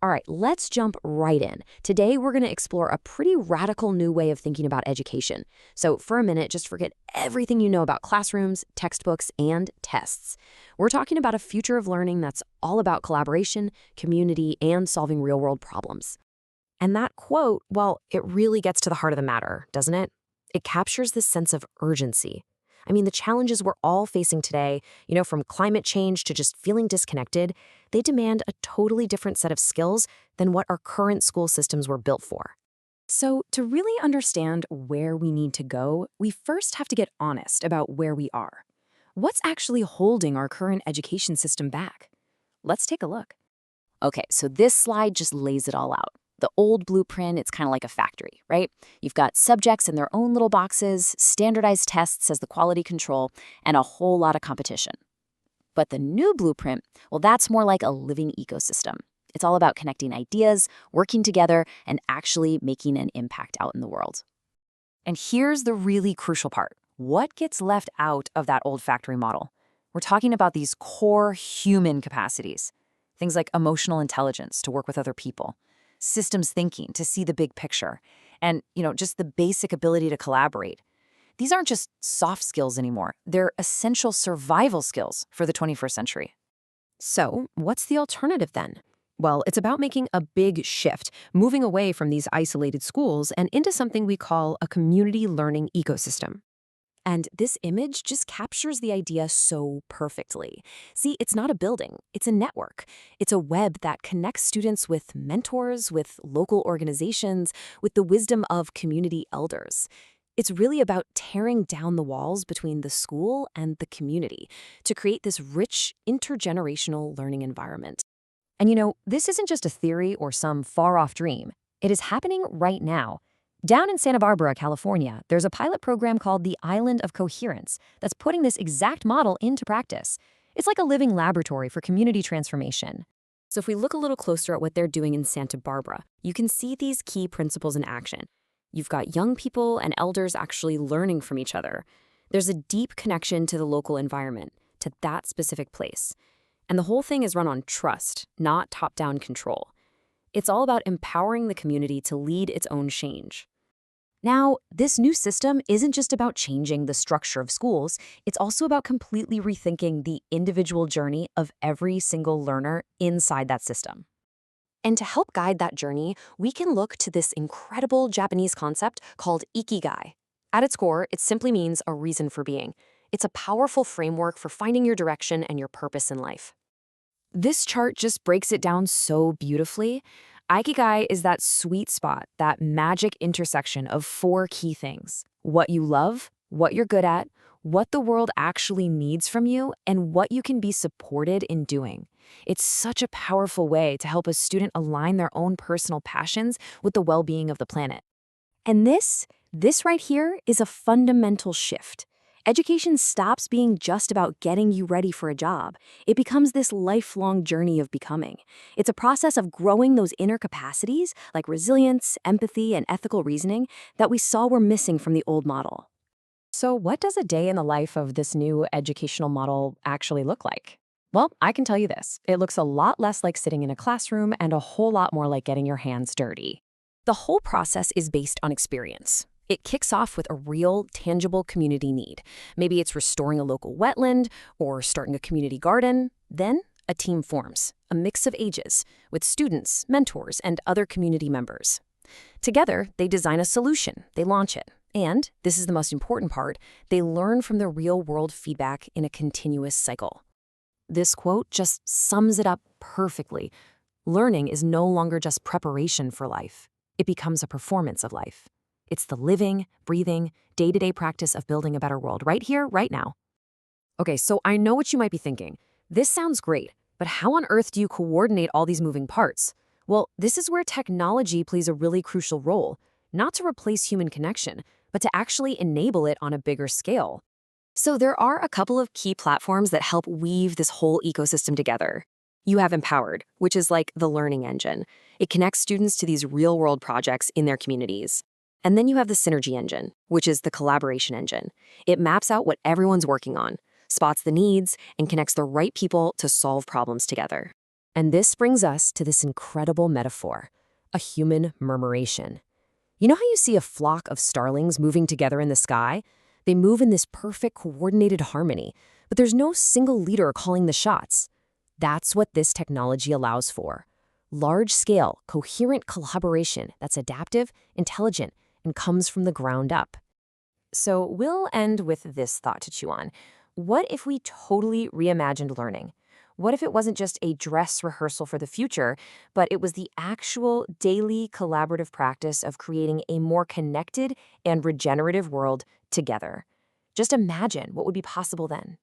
All right, let's jump right in. Today, we're going to explore a pretty radical new way of thinking about education. So, for a minute, just forget everything you know about classrooms, textbooks, and tests. We're talking about a future of learning that's all about collaboration, community, and solving real world problems. And that quote, well, it really gets to the heart of the matter, doesn't it? It captures this sense of urgency. I mean, the challenges we're all facing today, from climate change to just feeling disconnected, they demand a totally different set of skills than what our current school systems were built for. So, to really understand where we need to go, we first have to get honest about where we are. What's actually holding our current education system back? Let's take a look. Okay, so this slide just lays it all out. The old blueprint, it's kind of like a factory, right? You've got subjects in their own little boxes, standardized tests as the quality control, and a whole lot of competition. But the new blueprint, well, that's more like a living ecosystem. It's all about connecting ideas, working together, and actually making an impact out in the world. And here's the really crucial part. What gets left out of that old factory model? We're talking about these core human capacities. Things like emotional intelligence to work with other people, systems thinking to see the big picture, and, just the basic ability to collaborate. These aren't just soft skills anymore. They're essential survival skills for the 21st century. So, what's the alternative then? Well, it's about making a big shift, moving away from these isolated schools and into something we call a community learning ecosystem. And this image just captures the idea so perfectly. See, it's not a building, it's a network. It's a web that connects students with mentors, with local organizations, with the wisdom of community elders. It's really about tearing down the walls between the school and the community to create this rich, intergenerational learning environment. And this isn't just a theory or some far-off dream. It is happening right now. Down in Santa Barbara, California, there's a pilot program called the Island of Coherence that's putting this exact model into practice. It's like a living laboratory for community transformation. So if we look a little closer at what they're doing in Santa Barbara, you can see these key principles in action. You've got young people and elders actually learning from each other. There's a deep connection to the local environment, to that specific place. And the whole thing is run on trust, not top-down control. It's all about empowering the community to lead its own change. Now, this new system isn't just about changing the structure of schools, it's also about completely rethinking the individual journey of every single learner inside that system. And to help guide that journey, we can look to this incredible Japanese concept called Ikigai. At its core, it simply means a reason for being. It's a powerful framework for finding your direction and your purpose in life. This chart just breaks it down so beautifully. Ikigai is that sweet spot, that magic intersection of four key things: what you love, what you're good at, what the world actually needs from you, and what you can be supported in doing. It's such a powerful way to help a student align their own personal passions with the well-being of the planet. And this right here is a fundamental shift. Education stops being just about getting you ready for a job. It becomes this lifelong journey of becoming. It's a process of growing those inner capacities like resilience, empathy, and ethical reasoning that we saw were missing from the old model. So what does a day in the life of this new educational model actually look like? Well, I can tell you this. It looks a lot less like sitting in a classroom and a whole lot more like getting your hands dirty. The whole process is based on experience. It kicks off with a real, tangible community need. Maybe it's restoring a local wetland or starting a community garden. Then a team forms, a mix of ages, with students, mentors, and other community members. Together, they design a solution, they launch it, and, this is the most important part, they learn from the real-world feedback in a continuous cycle. This quote just sums it up perfectly. Learning is no longer just preparation for life. It becomes a performance of life. It's the living, breathing, day-to-day practice of building a better world right here, right now. Okay, so I know what you might be thinking. This sounds great, but how on earth do you coordinate all these moving parts? Well, this is where technology plays a really crucial role, not to replace human connection, but to actually enable it on a bigger scale. So there are a couple of key platforms that help weave this whole ecosystem together. You have Empowered, which is like the learning engine. It connects students to these real-world projects in their communities. And then you have the Synergy engine, which is the collaboration engine. It maps out what everyone's working on, spots the needs, and connects the right people to solve problems together. And this brings us to this incredible metaphor, a human murmuration. You know how you see a flock of starlings moving together in the sky? They move in this perfect coordinated harmony, but there's no single leader calling the shots. That's what this technology allows for. Large-scale, coherent collaboration that's adaptive, intelligent, and comes from the ground up. So we'll end with this thought to chew on. What if we totally reimagined learning? What if it wasn't just a dress rehearsal for the future, but it was the actual daily collaborative practice of creating a more connected and regenerative world together? Just imagine what would be possible then.